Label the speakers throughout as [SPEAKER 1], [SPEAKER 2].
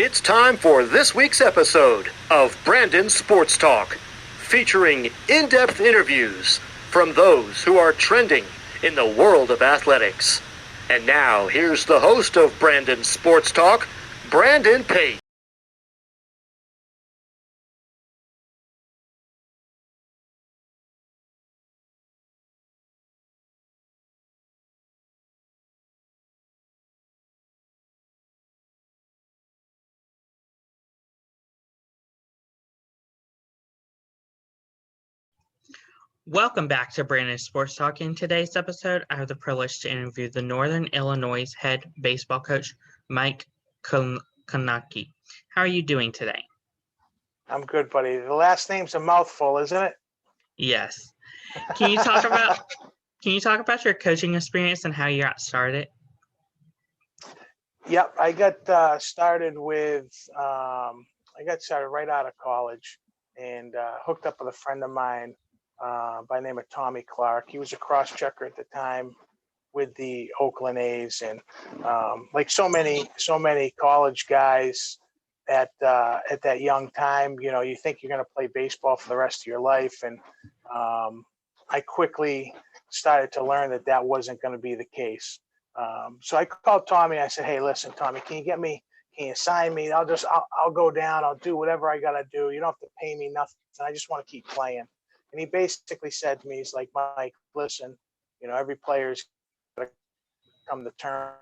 [SPEAKER 1] It's time for this week's episode of Brandon Sports Talk, featuring in-depth interviews from those who are trending in the world of athletics. And now, here's the host of Brandon Sports Talk, Brandon Pate.
[SPEAKER 2] Welcome back to Brandon Sports Talk. In today's episode, I have the privilege to interview the Northern Illinois head baseball coach, Mike Kunigonis. How are you doing today?
[SPEAKER 3] I'm good, buddy. The last name's a mouthful, isn't it?
[SPEAKER 2] Yes. Can you talk about your coaching experience and how you got started?
[SPEAKER 3] Yep, I got started right out of college and hooked up with a friend of mine by the name of Tommy Clark. He was a cross-checker at the time with the Oakland A's, and like so many college guys at that young time, you know, you think you're going to play baseball for the rest of your life, and I quickly started to learn that wasn't going to be the case. So I called Tommy and I said, "Hey, listen, Tommy, can you sign me? I'll go down. I'll do whatever I got to do. You don't have to pay me nothing. I just want to keep playing." And he basically said to me, he's like, "Mike, listen, you know, every player's got to come to terms,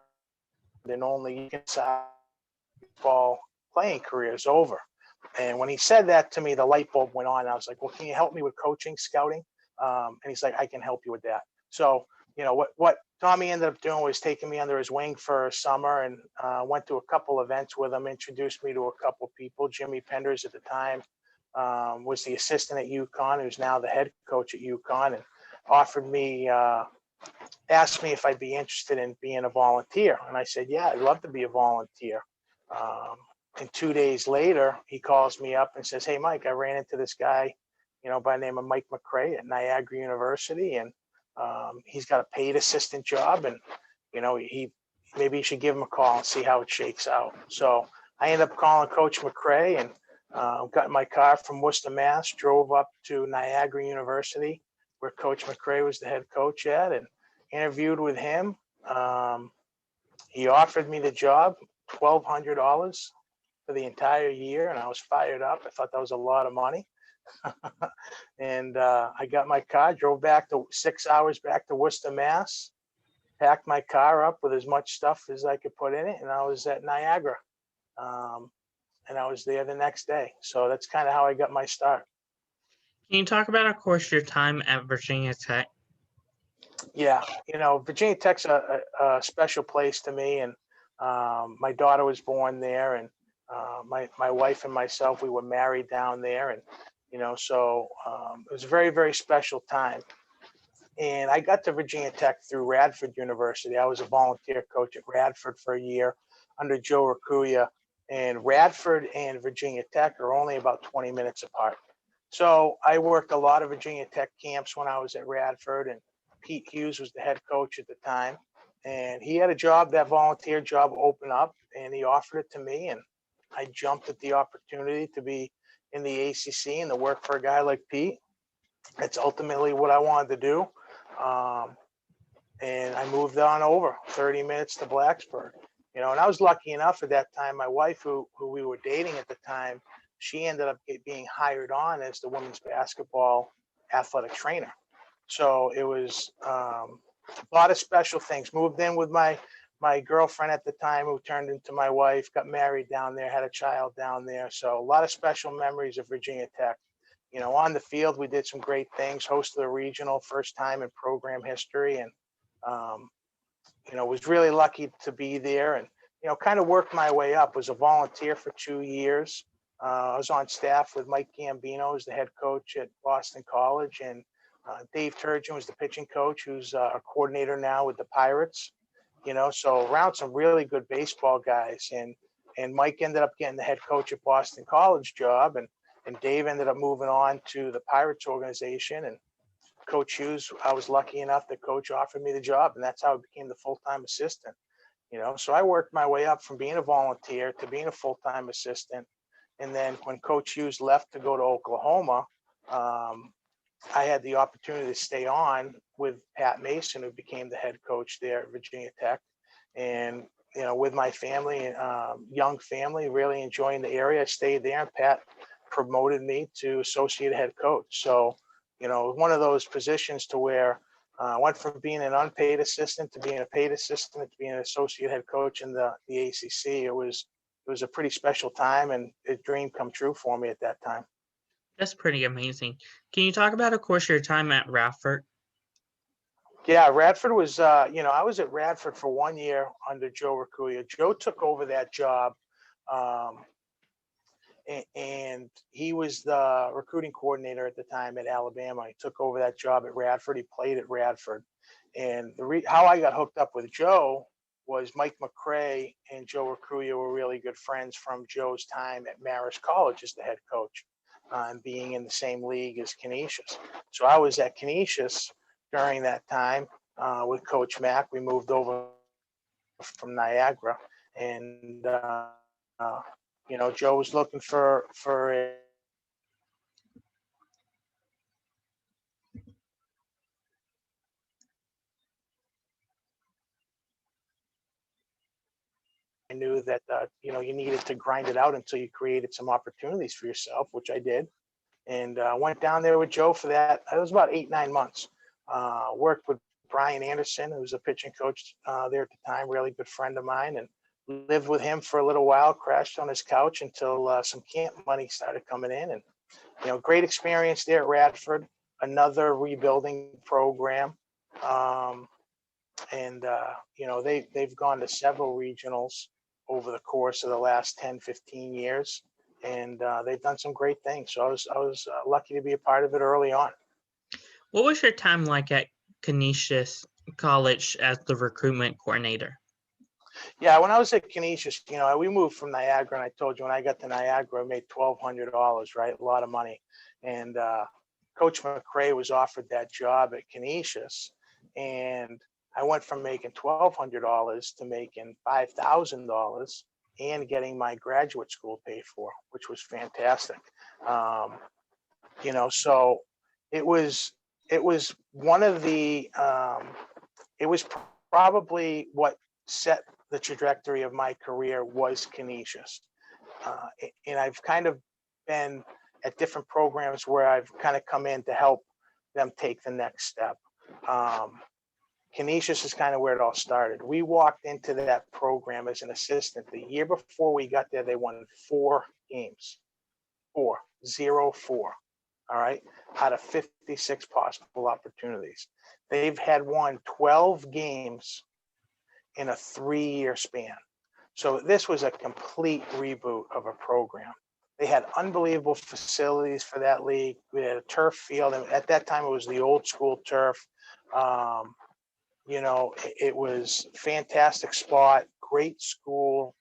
[SPEAKER 3] and only you can decide ball playing career is over." And when he said that to me, the light bulb went on. I was like, "Well, can you help me with coaching, scouting?" And he's like, "I can help you with that." So, you know, what Tommy ended up doing was taking me under his wing for a summer, and went to a couple events with him, introduced me to a couple people. Jimmy Penders at the time was the assistant at UConn, who's now the head coach at UConn, and asked me if I'd be interested in being a volunteer. And I said, "Yeah, I'd love to be a volunteer." And 2 days later, he calls me up and says, "Hey, Mike, I ran into this guy, you know, by the name of Mike McRae at Niagara University, and he's got a paid assistant job, and, you know, maybe you should give him a call and see how it shakes out." So I ended up calling Coach McRae and got in my car from Worcester, Mass, drove up to Niagara University, where Coach McRae was the head coach at, and interviewed with him. He offered me the job, $1,200 for the entire year, and I was fired up. I thought that was a lot of money. And I got my car, drove back to 6 hours back to Worcester, Mass, packed my car up with as much stuff as I could put in it, and I was at Niagara. And I was there the next day. So that's kind of how I got my start.
[SPEAKER 2] Can you talk about, of course, your time at Virginia Tech?
[SPEAKER 3] Yeah, you know, Virginia Tech's a special place to me, and my daughter was born there, and my wife and myself, we were married down there, and you know, so it was a very, very special time. And I got to Virginia Tech through Radford University. I was a volunteer coach at Radford for a year under Joe Rakuya, and Radford and Virginia Tech are only about 20 minutes apart. So I worked a lot of Virginia Tech camps when I was at Radford, and Pete Hughes was the head coach at the time. And he had a job, that volunteer job open up, and he offered it to me, and I jumped at the opportunity to be in the ACC and to work for a guy like Pete. That's ultimately what I wanted to do. And I moved on over 30 minutes to Blacksburg, you know, and I was lucky enough at that time. My wife, who we were dating at the time, she ended up being hired on as the women's basketball athletic trainer. So it was a lot of special things. Moved in with my girlfriend at the time, who turned into my wife, got married down there, had a child down there. So a lot of special memories of Virginia Tech. You know, on the field, we did some great things, hosted a regional, first time in program history, and, you know, was really lucky to be there, and, you know, kind of worked my way up. Was a volunteer for 2 years. I was on staff with Mike Gambino, who's the head coach at Boston College, and Dave Turgeon was the pitching coach, who's a coordinator now with the Pirates. You know, so around some really good baseball guys, and Mike ended up getting the head coach at Boston College job, and Dave ended up moving on to the Pirates organization, and Coach Hughes, I was lucky enough that Coach offered me the job, and that's how I became the full-time assistant. So I worked my way up from being a volunteer to being a full-time assistant. And then when Coach Hughes left to go to Oklahoma, I had the opportunity to stay on with Pat Mason, who became the head coach there at Virginia Tech. And, with my family, young family, really enjoying the area, I stayed there, and Pat promoted me to associate head coach. So, one of those positions to where I went from being an unpaid assistant to being a paid assistant to being an associate head coach in the ACC. It was a pretty special time and a dream come true for me at that time.
[SPEAKER 2] That's pretty amazing. Can you talk about, of course, your time at Radford?
[SPEAKER 3] Yeah, Radford was, I was at Radford for 1 year under Joe Racuya. Joe took over that job, and he was the recruiting coordinator at the time at Alabama. He took over that job at Radford. He played at Radford. And how I got hooked up with Joe was Mike McCray and Joe Racuya were really good friends from Joe's time at Marist College as the head coach, and being in the same league as Canisius. So I was at Canisius during that time with Coach Mack. We moved over from Niagara, and Joe was looking for a I knew that you needed to grind it out until you created some opportunities for yourself, which I did, and went down there with Joe for that. It was about 8-9 months. Worked with Brian Anderson, who was a pitching coach there at the time, really good friend of mine, and lived with him for a little while. Crashed on his couch until some camp money started coming in, and great experience there at Radford. Another rebuilding program. And they've gone to several regionals over the course of the last 10-15 years, and they've done some great things. So I was lucky to be a part of it early on.
[SPEAKER 2] What was your time like at Canisius College as the recruitment coordinator?
[SPEAKER 3] Yeah, when I was at Canisius, we moved from Niagara, and I told you when I got to Niagara, I made $1,200, right? A lot of money. And Coach McCray was offered that job at Canisius, and I went from making $1,200 to making $5,000 and getting my graduate school paid for, which was fantastic. So it was one of the it was probably what set the trajectory of my career was Canisius. And I've kind of been at different programs where I've kind of come in to help them take the next step. Canisius is kind of where it all started. We walked into that program as an assistant. The year before we got there, they won 4 games. 4. All right, out of 56 possible opportunities. They've had won 12 games in a 3-year span. So this was a complete reboot of a program. They had unbelievable facilities for that league. We had a turf field, and at that time it was the old school turf. It was fantastic spot, great school,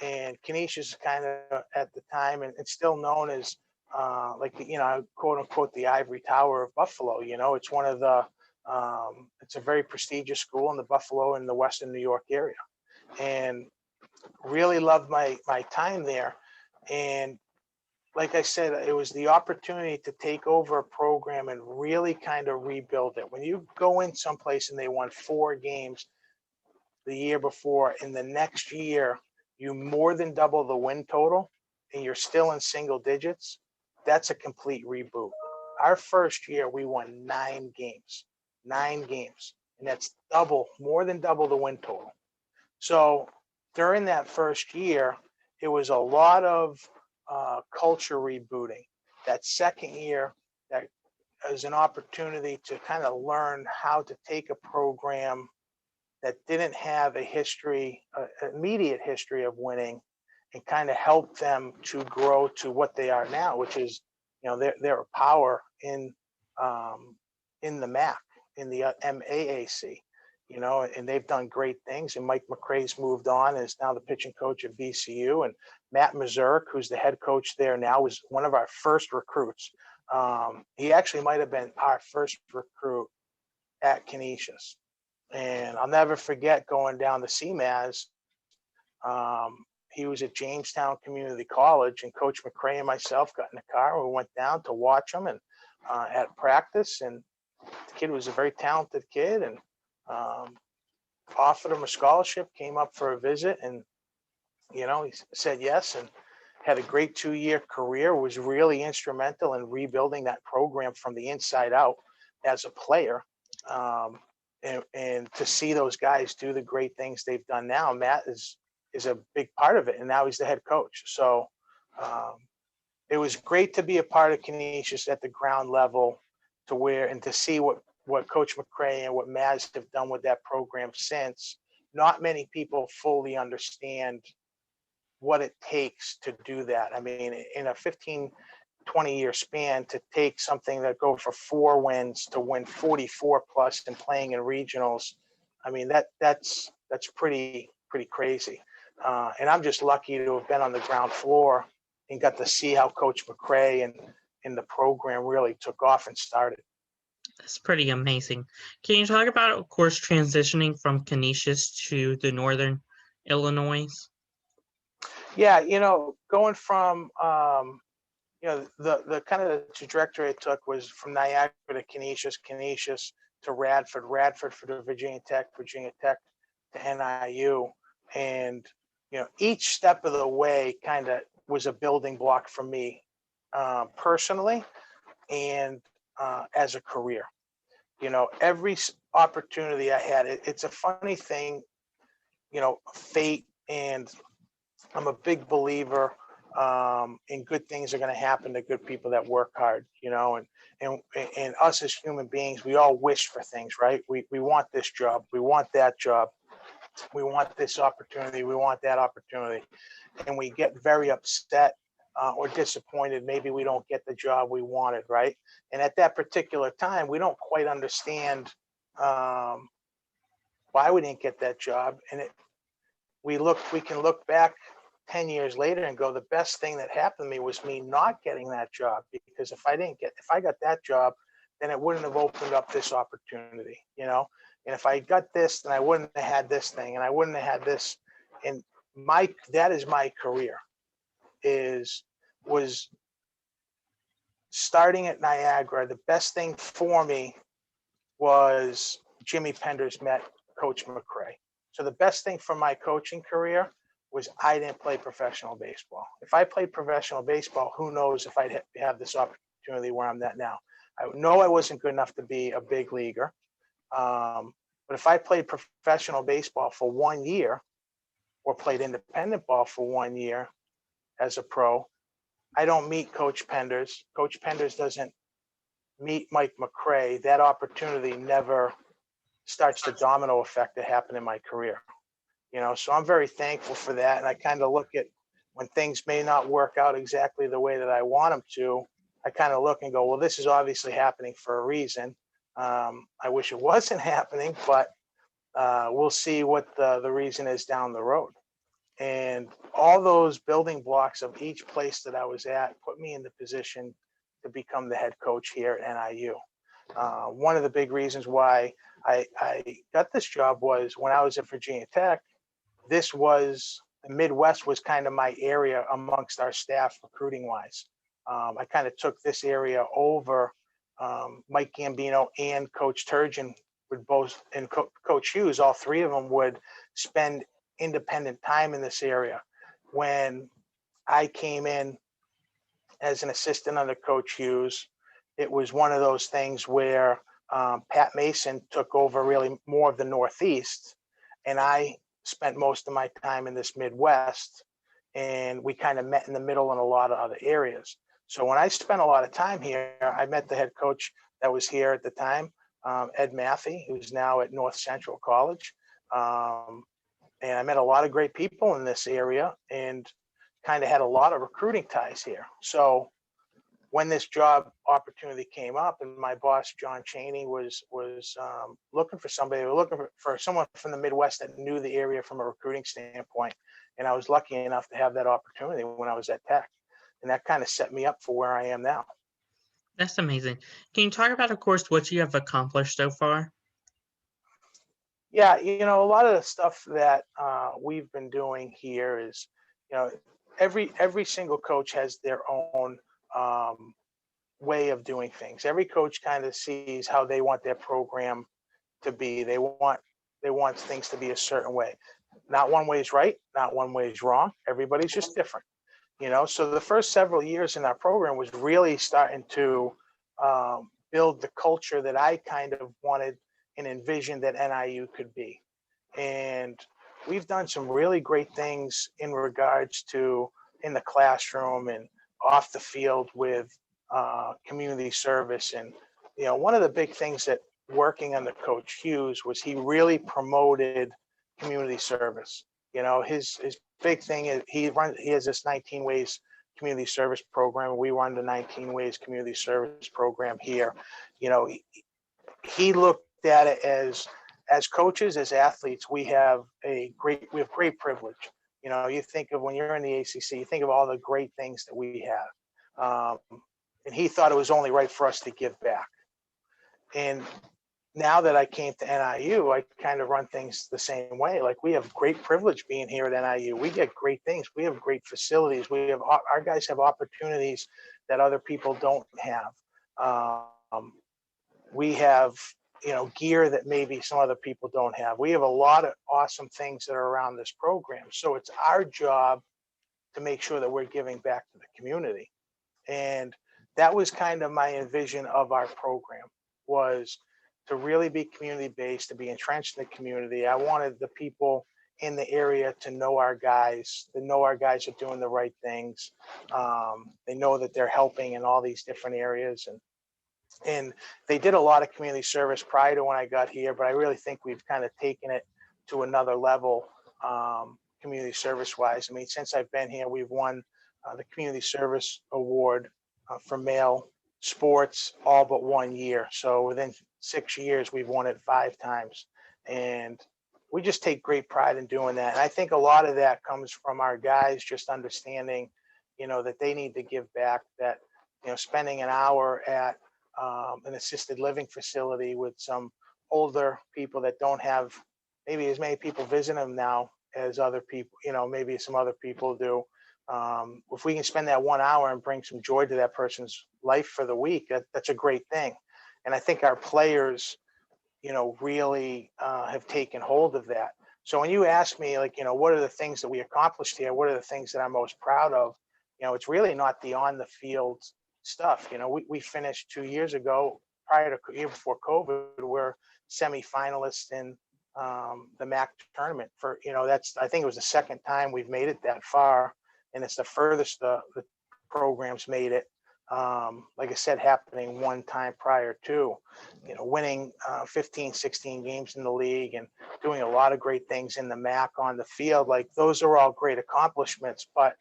[SPEAKER 3] and Canisius is kind of at the time, and it's still known as quote unquote the ivory tower of Buffalo. It's one of the it's a very prestigious school in the Buffalo and the Western New York area, and really loved my time there. And like I said, it was the opportunity to take over a program and really kind of rebuild it. When you go in someplace and they won 4 games the year before, and the next year you more than double the win total and you're still in single digits, that's a complete reboot. Our first year, we won 9 games, and that's more than double the win total. So during that first year, it was a lot of culture rebooting. That second year, that is an opportunity to kind of learn how to take a program that didn't have a history, immediate history of winning, and kind of help them to grow to what they are now, which is, they're a power in the MAC, in the MAAC, and they've done great things. And Mike McCray's moved on, is now the pitching coach at VCU, and Matt Mazurek, who's the head coach there now, was one of our first recruits. He actually might have been our first recruit at Canisius. And I'll never forget going down to CMAS. He was at Jamestown Community College, and Coach McCray and myself got in the car. And we went down to watch him and at practice. And the kid was a very talented kid, and offered him a scholarship, came up for a visit, and he said yes, and had a great 2-year career, was really instrumental in rebuilding that program from the inside out as a player. And to see those guys do the great things they've done now, Matt is a big part of it, and now he's the head coach. So it was great to be a part of Canisius at the ground level, to see what Coach McCray and what Maz have done with that program since. Not many people fully understand what it takes to do that. I mean, in a 15, 20-year span, to take something that go for 4 wins to win 44 plus and playing in regionals, I mean, that's pretty crazy. And I'm just lucky to have been on the ground floor and got to see how Coach McCray and the program really took off and started.
[SPEAKER 2] That's pretty amazing. Can you talk about, of course, transitioning from Canisius to the Northern Illinois?
[SPEAKER 3] Yeah, going from the kind of the trajectory it took was from Niagara to Canisius to Radford for Virginia Tech to NIU, and each step of the way kind of was a building block for me personally and as a career. Every opportunity I had, it's a funny thing, fate, and I'm a big believer in good things are going to happen to good people that work hard, and us as human beings, we all wish for things, right? We want this job, we want that job, we want this opportunity, we want that opportunity, and we get very upset or disappointed. Maybe we don't get the job we wanted, right? And at that particular time, we don't quite understand why we didn't get that job. And we can look back 10 years later and go, the best thing that happened to me was me not getting that job, because if I got that job, then it wouldn't have opened up this opportunity, and if I got this, then I wouldn't have had this thing, and I wouldn't have had this. And that is my career, was starting at Niagara. The best thing for me was Jimmy Penders met Coach McCray. So the best thing for my coaching career was I didn't play professional baseball. If I played professional baseball, who knows if I'd have this opportunity where I'm at now. I know I wasn't good enough to be a big leaguer. But if I played professional baseball for 1 year or played independent ball for 1 year as a pro, I don't meet Coach Penders. Coach Penders doesn't meet Mike McCray. That opportunity never starts the domino effect that happened in my career. So I'm very thankful for that. And I kind of look at when things may not work out exactly the way that I want them to, I kind of look and go, well, this is obviously happening for a reason. I wish it wasn't happening, but we'll see what the reason is down the road. And all those building blocks of each place that I was at put me in the position to become the head coach here at NIU. One of the big reasons why I got this job was when I was at Virginia Tech, the Midwest was kind of my area amongst our staff recruiting wise. I kind of took this area over. Mike Gambino and Coach Turgeon would both, and Coach Hughes, all three of them would spend independent time in this area. When I came in as an assistant under Coach Hughes, it was one of those things where Pat Mason took over really more of the Northeast, and I spent most of my time in this Midwest, and we kind of met in the middle in a lot of other areas. So when I spent a lot of time here, I met the head coach that was here at the time, Ed Mathey, who's now at North Central College. And I met a lot of great people in this area and kind of had a lot of recruiting ties here. So when this job opportunity came up, and my boss, John Chaney, was looking for somebody, looking for someone from the Midwest that knew the area from a recruiting standpoint. And I was lucky enough to have that opportunity when I was at Tech. And that kind of set me up for where I am now.
[SPEAKER 2] That's amazing. Can you talk about, of course, what you have accomplished so far?
[SPEAKER 3] Yeah, a lot of the stuff that we've been doing here is, you know, every single coach has their own um, way of doing things. Every coach kind of sees how they want their program to be. They want things to be a certain way. Not one way is right, not one way is wrong. Everybody's just different. So the first several years in our program was really starting to build the culture that I kind of wanted and envisioned that NIU could be. And we've done some really great things in regards to in the classroom and off the field with community service. And one of the big things that working under Coach Hughes was he really promoted community service. His big thing is he has this 19 ways community service program. We run the 19 ways community service program here. He looked at it as coaches, as athletes, we have great privilege. You think of when you're in the ACC, you think of all the great things that we have. And he thought it was only right for us to give back. And now that I came to NIU, I kind of run things the same way. Like, we have great privilege being here at NIU. We get great things. We have great facilities. Our guys have opportunities that other people don't have. We have, gear that maybe some other people don't have. We have a lot of awesome things that are around this program. So it's our job to make sure that we're giving back to the community. And that was kind of my envision of our program, was to really be community-based, to be entrenched in the community. I wanted the people in the area to know our guys, are doing the right things. They know that they're helping in all these different areas. And they did a lot of community service prior to when I got here, but I really think we've kind of taken it to another level, community service-wise. I mean, since I've been here, we've won the Community Service Award for male sports all but 1 year. So within 6 years, we've won it 5 times. And we just take great pride in doing that. And I think a lot of that comes from our guys just understanding, that they need to give back, that, spending an hour at an assisted living facility with some older people that don't have maybe as many people visiting them now as other people, maybe some other people do. If we can spend that 1 hour and bring some joy to that person's life for the week, that's a great thing. And I think our players, really have taken hold of that. So when you ask me, like, what are the things that we accomplished here? What are the things that I'm most proud of? It's really not the on the field stuff. We finished 2 years ago, year before COVID, we're semifinalists in the MAC tournament for, I think it was the second time we've made it that far. And it's the furthest the program's made it. Like I said, happening one time prior to, winning 15, 16 games in the league and doing a lot of great things in the MAC on the field. Like, those are all great accomplishments, but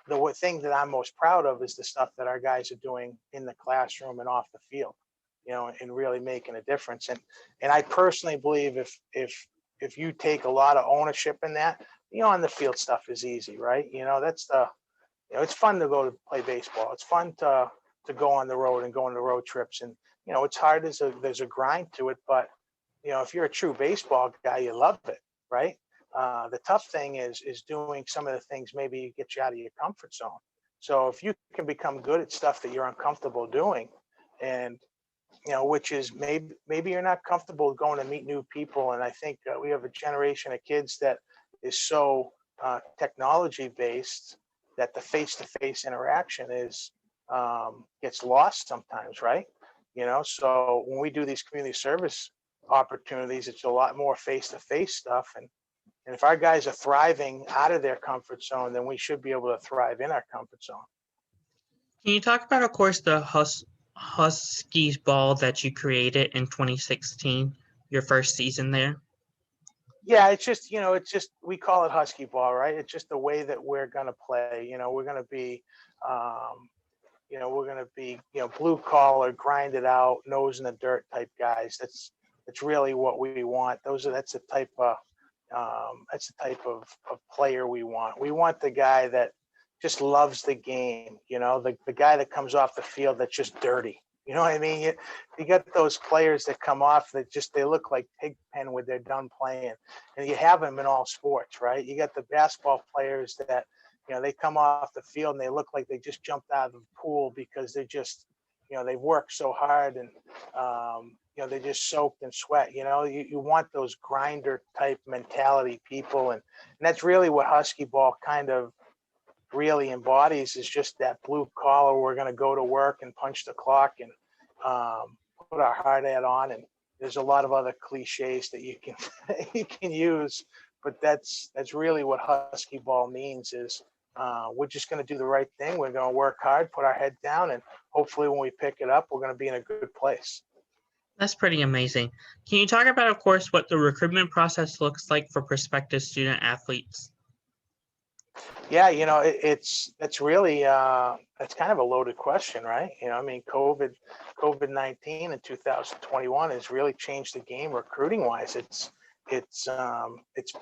[SPEAKER 3] the thing that I'm most proud of is the stuff that our guys are doing in the classroom and off the field, and really making a difference. And I personally believe if you take a lot of ownership in that, on the field stuff is easy, right? That's it's fun to go to play baseball. It's fun to go on the road and go on the road trips. And, it's hard, there's a grind to it, but, if you're a true baseball guy, you love it, right? The tough thing is doing some of the things maybe get you out of your comfort zone. So if you can become good at stuff that you're uncomfortable doing, and, which is maybe you're not comfortable going to meet new people. And I think we have a generation of kids that is so technology based that the face-to-face interaction is gets lost sometimes, right? So when we do these community service opportunities, it's a lot more face-to-face stuff. And if our guys are thriving out of their comfort zone, then we should be able to thrive in our comfort zone.
[SPEAKER 2] Can you talk about, of course, the Husky Ball that you created in 2016, your first season there?
[SPEAKER 3] Yeah, it's just, we call it Husky Ball, right? It's just the way that we're going to play. We're going to be, blue collar, grinded out, nose in the dirt type guys. That's really what we want. That's the type of player we want. We want the guy that just loves the game, the guy that comes off the field that's just dirty. You know what I mean? You got those players that come off that they look like Pigpen when they're done playing. And you have them in all sports, right? You got the basketball players that, they come off the field and they look like they just jumped out of the pool because they're just, they work so hard and, they're just soaked in sweat. You want those grinder type mentality people. And that's really what Husky Ball kind of really embodies, is just that blue collar. We're going to go to work and punch the clock and put our hard hat on. And there's a lot of other cliches that you can use, but that's really what Husky Ball means. Is we're just going to do the right thing. We're going to work hard, put our head down, and hopefully when we pick it up, we're going to be in a good place.
[SPEAKER 2] That's pretty amazing. Can you talk about, of course, what the recruitment process looks like for prospective student athletes?
[SPEAKER 3] Yeah, it's really that's kind of a loaded question, right? I mean, COVID-19 in 2021 has really changed the game recruiting wise. It's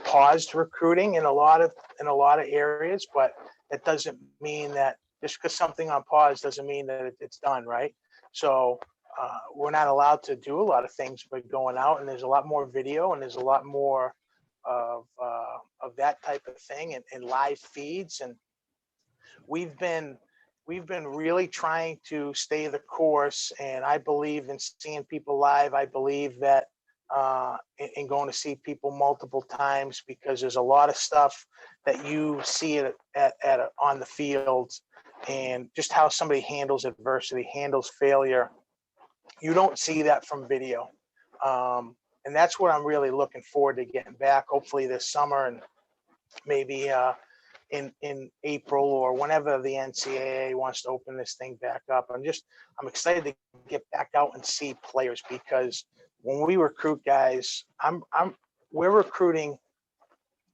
[SPEAKER 3] paused recruiting in a lot of areas, but that doesn't mean that just because something on pause doesn't mean that it's done, right? So we're not allowed to do a lot of things by going out, and there's a lot more video, and there's a lot more of that type of thing, and live feeds. And we've been really trying to stay the course, and I believe in seeing people live. I believe that in going to see people multiple times, because there's a lot of stuff that you see on the field, and just how somebody handles adversity, handles failure. You don't see that from video. And that's what I'm really looking forward to getting back, hopefully this summer, and maybe in April or whenever the NCAA wants to open this thing back up. I'm excited to get back out and see players, because when we recruit guys, we're recruiting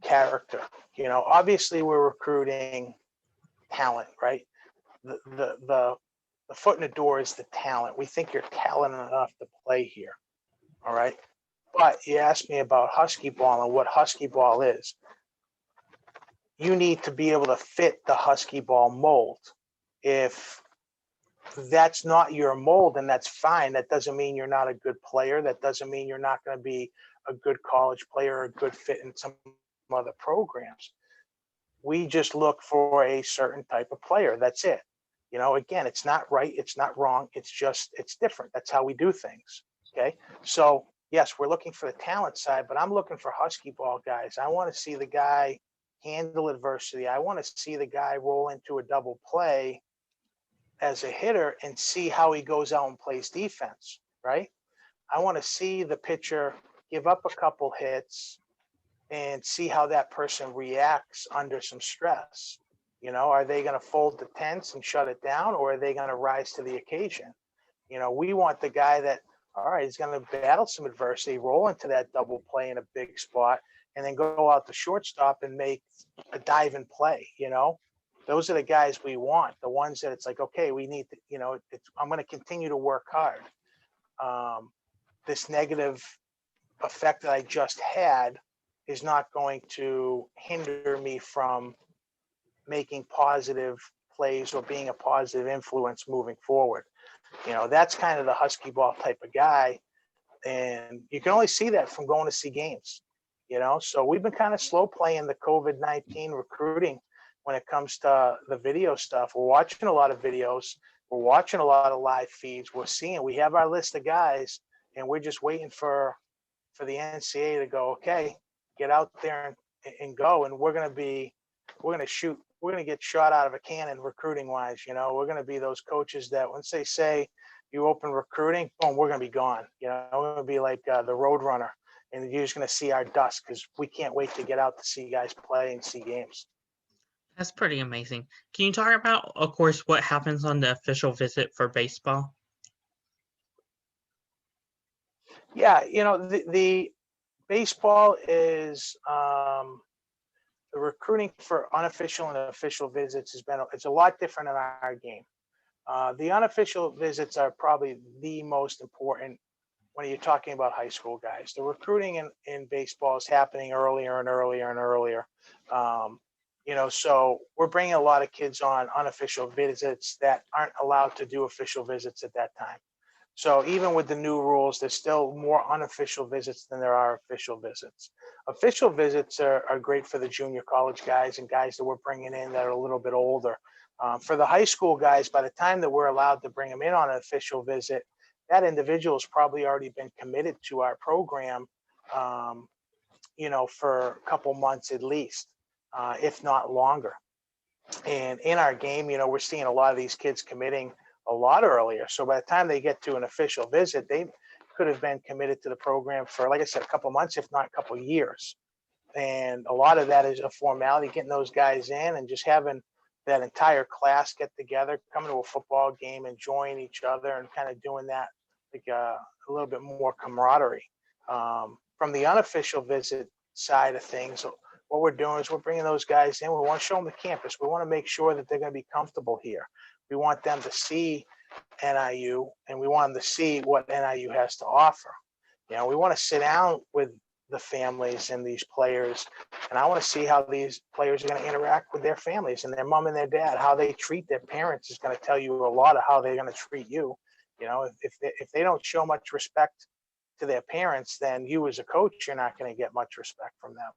[SPEAKER 3] character. Obviously we're recruiting talent, right? The foot in the door is the talent. We think you're talented enough to play here. All right. But you asked me about Husky Ball and what Husky Ball is. You need to be able to fit the Husky Ball mold. If that's not your mold, then that's fine. That doesn't mean you're not a good player. That doesn't mean you're not going to be a good college player or a good fit in some other programs. We just look for a certain type of player. That's it. Again, it's not right. It's not wrong. It's different. That's how we do things. Okay. So yes, we're looking for the talent side, but I'm looking for Husky Ball guys. I want to see the guy handle adversity. I want to see the guy roll into a double play as a hitter and see how he goes out and plays defense, right? I want to see the pitcher give up a couple hits and see how that person reacts under some stress. Are they going to fold the tents and shut it down, or are they going to rise to the occasion? We want the guy that, all right, he's going to battle some adversity, roll into that double play in a big spot, and then go out the shortstop and make a diving play. Those are the guys we want, the ones that it's like, okay, we need to, I'm going to continue to work hard. This negative effect that I just had is not going to hinder me from making positive plays or being a positive influence moving forward. That's kind of the Husky Ball type of guy. And you can only see that from going to see games, So we've been kind of slow playing the COVID-19 recruiting when it comes to the video stuff. We're watching a lot of videos. We're watching a lot of live feeds. We have our list of guys, and we're just waiting for the NCAA to go, okay, get out there and go. And we're going to get shot out of a cannon recruiting wise. We're going to be those coaches that once they say you open recruiting, boom, we're going to be gone. We're going to be like the road runner, and you're just going to see our dust, because we can't wait to get out to see guys play and see games.
[SPEAKER 2] That's pretty amazing. Can you talk about, of course, what happens on the official visit for baseball?
[SPEAKER 3] Yeah, the baseball is the recruiting for unofficial and official visits it's a lot different in our game. The unofficial visits are probably the most important when you're talking about high school guys. The recruiting in baseball is happening earlier and earlier and earlier. So we're bringing a lot of kids on unofficial visits that aren't allowed to do official visits at that time. So even with the new rules, there's still more unofficial visits than there are official visits. Official visits are great for the junior college guys and guys that we're bringing in that are a little bit older. For the high school guys, by the time that we're allowed to bring them in on an official visit, that individual has probably already been committed to our program, for a couple months at least, if not longer. And in our game, we're seeing a lot of these kids committing a lot earlier. So by the time they get to an official visit, they could have been committed to the program for, like I said, a couple months, if not a couple years. And a lot of that is a formality, getting those guys in and just having that entire class get together, coming to a football game, enjoying each other, and kind of doing that like a little bit more camaraderie. From the unofficial visit side of things, what we're doing is we're bringing those guys in. We want to show them the campus. We want to make sure that they're going to be comfortable here. We want them to see NIU, and we want them to see what NIU has to offer. We want to sit down with the families and these players, and I want to see how these players are going to interact with their families and their mom and their dad. How they treat their parents is going to tell you a lot of how they're going to treat you. If they don't show much respect to their parents, then you as a coach, you're not going to get much respect from them.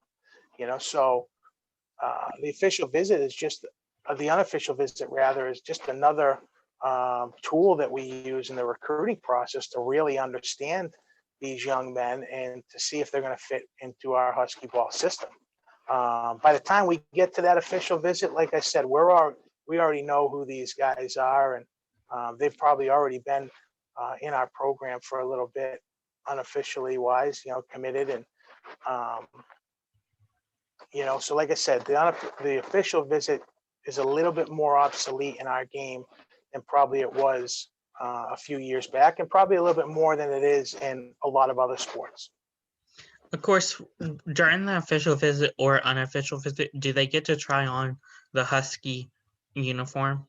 [SPEAKER 3] So the official visit is just the unofficial visit rather is just another tool that we use in the recruiting process to really understand these young men and to see if they're going to fit into our Husky Ball system. By the time we get to that official visit, like I said, we already know who these guys are, and they've probably already been in our program for a little bit, unofficially wise, committed. And so like I said, the official visit is a little bit more obsolete in our game than probably it was a few years back, and probably a little bit more than it is in a lot of other sports.
[SPEAKER 2] Of course, during the official visit or unofficial visit, do they get to try on the Husky uniform?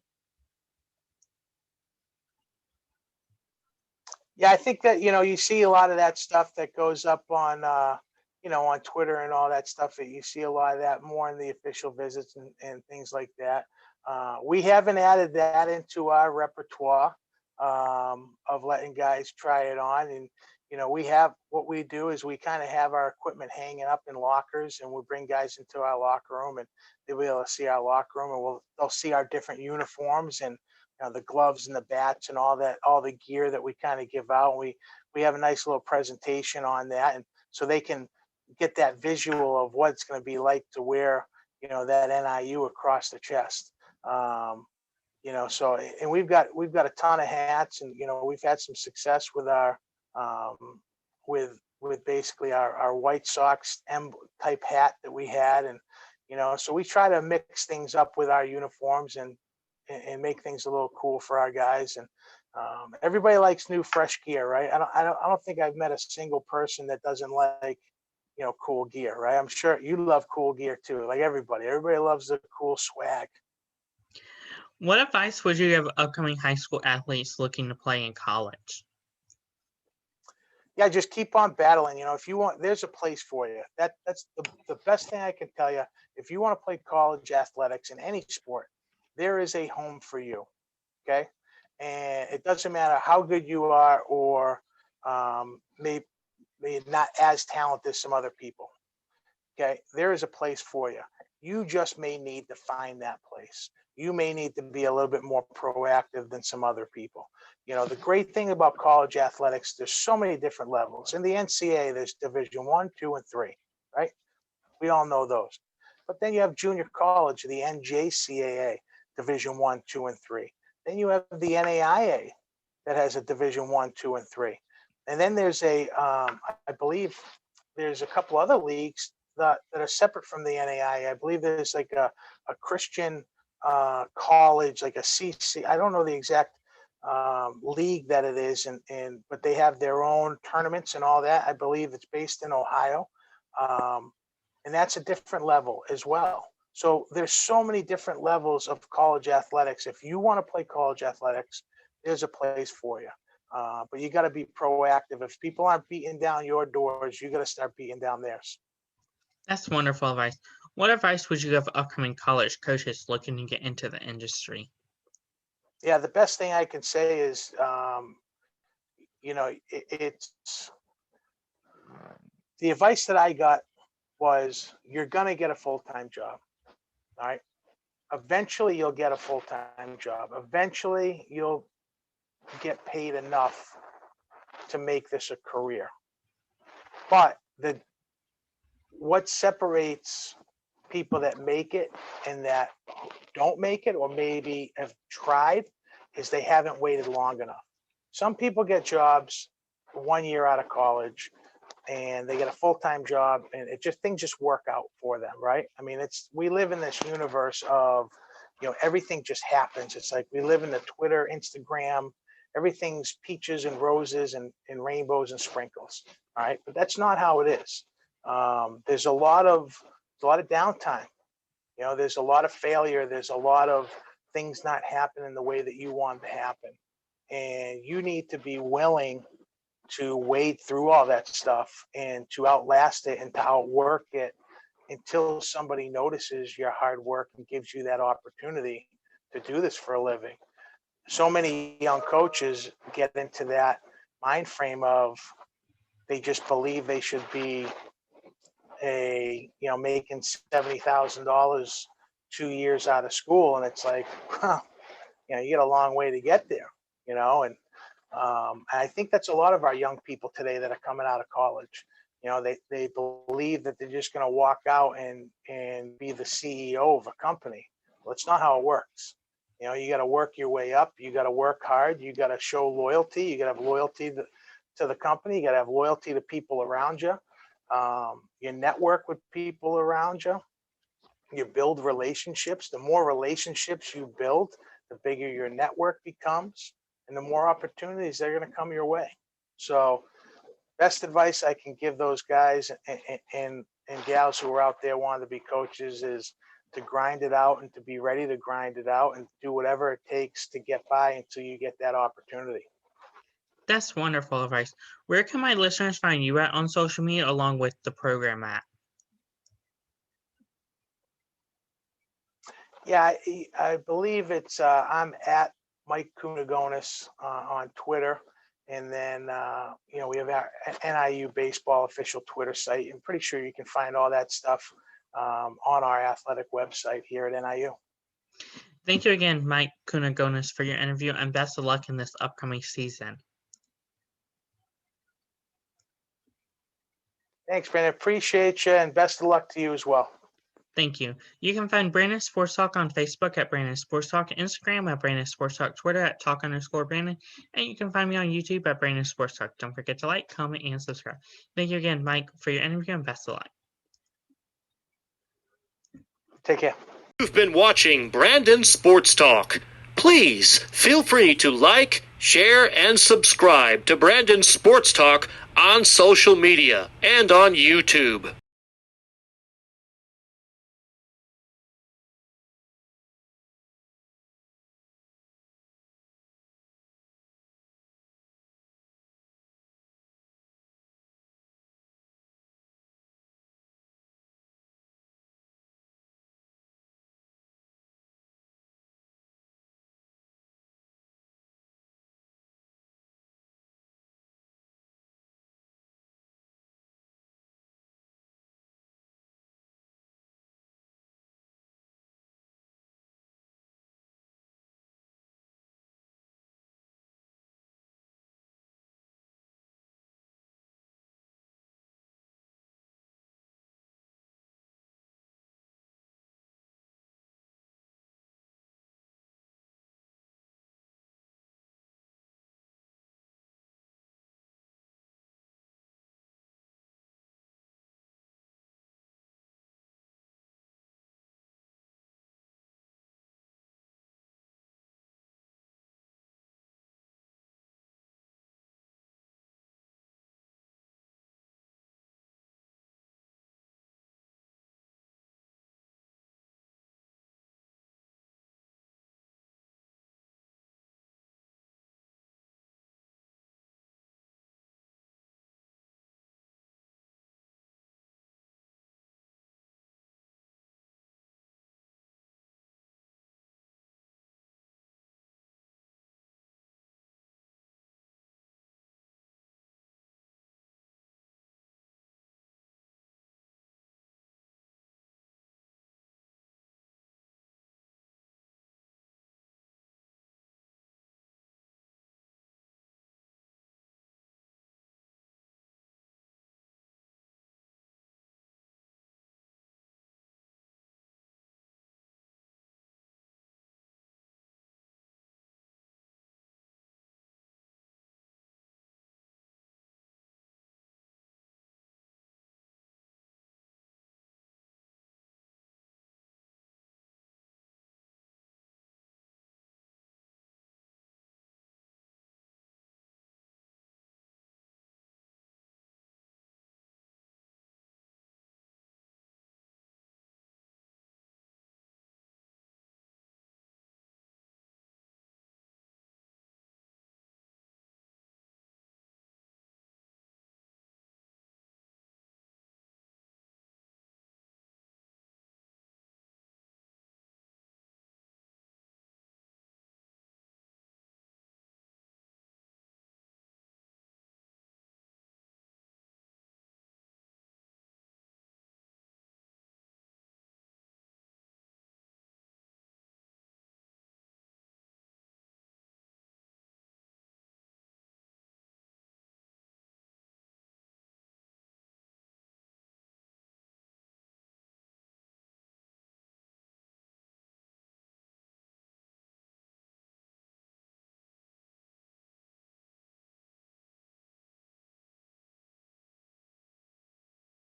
[SPEAKER 3] Yeah, I think that, you see a lot of that stuff that goes up on, on Twitter and all that stuff, that you see a lot of that more in the official visits and things like that. We haven't added that into our repertoire of letting guys try it on. And, what we do is we kind of have our equipment hanging up in lockers, and we bring guys into our locker room, and they'll be able to see our locker room, and they'll see our different uniforms and the gloves and the bats and all the gear that we kind of give out. We have a nice little presentation on that, and so they can get that visual of what it's going to be like to wear, that NIU across the chest. So, and we've got a ton of hats, and we've had some success with our with basically our White Sox type hat that we had, and so we try to mix things up with our uniforms and make things a little cool for our guys. And everybody likes new, fresh gear, right? I don't think I've met a single person that doesn't like, cool gear, right? I'm sure you love cool gear too. Like everybody loves the cool swag.
[SPEAKER 2] What advice would you give upcoming high school athletes looking to play in college?
[SPEAKER 3] Yeah, just keep on battling. If you want, there's a place for you. That's the best thing I can tell you. If you want to play college athletics in any sport, there is a home for you. Okay. And it doesn't matter how good you are, or maybe not as talented as some other people. Okay. There is a place for you. You just may need to find that place. You may need to be a little bit more proactive than some other people. The great thing about college athletics, there's so many different levels. In the NCAA, there's Division 1, 2, and 3, right? We all know those. But then you have junior college, the NJCAA, Division 1, 2, and 3. Then you have the NAIA that has a Division 1, 2, and 3. And then there's I believe there's a couple other leagues that are separate from the NAIA. I believe there's like a Christian college, like a CC. I don't know the exact league that it is, but they have their own tournaments and all that. I believe it's based in Ohio, and that's a different level as well. So there's so many different levels of college athletics. If you want to play college athletics, there's a place for you. But you got to be proactive. If people aren't beating down your doors, you got to start beating down theirs.
[SPEAKER 2] That's wonderful advice. What advice would you give upcoming college coaches looking to get into the industry?
[SPEAKER 3] Yeah, the best thing I can say is, it's the advice that I got was you're going to get a full-time job. All right. Eventually you'll get a full-time job. Eventually you'll get paid enough to make this a career. But what separates people that make it and that don't make it, or maybe have tried, is they haven't waited long enough. Some people get jobs 1 year out of college and they get a full-time job and things just work out for them, right? I mean, we live in this universe of, everything just happens. It's like we live in the Twitter, Instagram, everything's peaches and roses and rainbows and sprinkles. All right. But that's not how it is. There's a lot of downtime. There's a lot of failure. There's a lot of things not happening the way that you want to happen. And you need to be willing to wade through all that stuff and to outlast it and to outwork it until somebody notices your hard work and gives you that opportunity to do this for a living. So many young coaches get into that mind frame of they just believe they should be making $70,000 2 years out of school, and it's like, you get a long way to get there, and I think that's a lot of our young people today that are coming out of college. They believe that they're just going to walk out and be the CEO of a company. Well, it's not how it works. You got to work your way up. You got to work hard. You got to show loyalty. You got to have loyalty to the company. You got to have loyalty to people around you. You network with people around you. You build relationships. The more relationships you build, the bigger your network becomes, and the more opportunities that are going to come your way. So best advice I can give those guys and gals who are out there wanting to be coaches is to grind it out and to be ready to grind it out and do whatever it takes to get by until you get that opportunity.
[SPEAKER 2] That's wonderful advice. Where can my listeners find you at on social media along with the program at?
[SPEAKER 3] Yeah, I believe it's I'm at Mike Kunigonis on Twitter. And then, we have our NIU baseball official Twitter site. I'm pretty sure you can find all that stuff on our athletic website here at NIU.
[SPEAKER 2] Thank you again, Mike Kunigonis, for your interview, and best of luck in this upcoming season.
[SPEAKER 3] Thanks, Brandon. Appreciate you, and best of luck to you as well.
[SPEAKER 2] Thank you. You can find Brandon Sports Talk on Facebook at Brandon Sports Talk, Instagram at Brandon Sports Talk, Twitter at Talk_Brandon, and you can find me on YouTube at Brandon Sports Talk. Don't forget to like, comment, and subscribe. Thank you again, Mike, for your interview, and best of luck.
[SPEAKER 3] Take care.
[SPEAKER 1] You've been watching Brandon Sports Talk. Please feel free to like, share, and subscribe to Brandon Sports Talk on social media and on YouTube.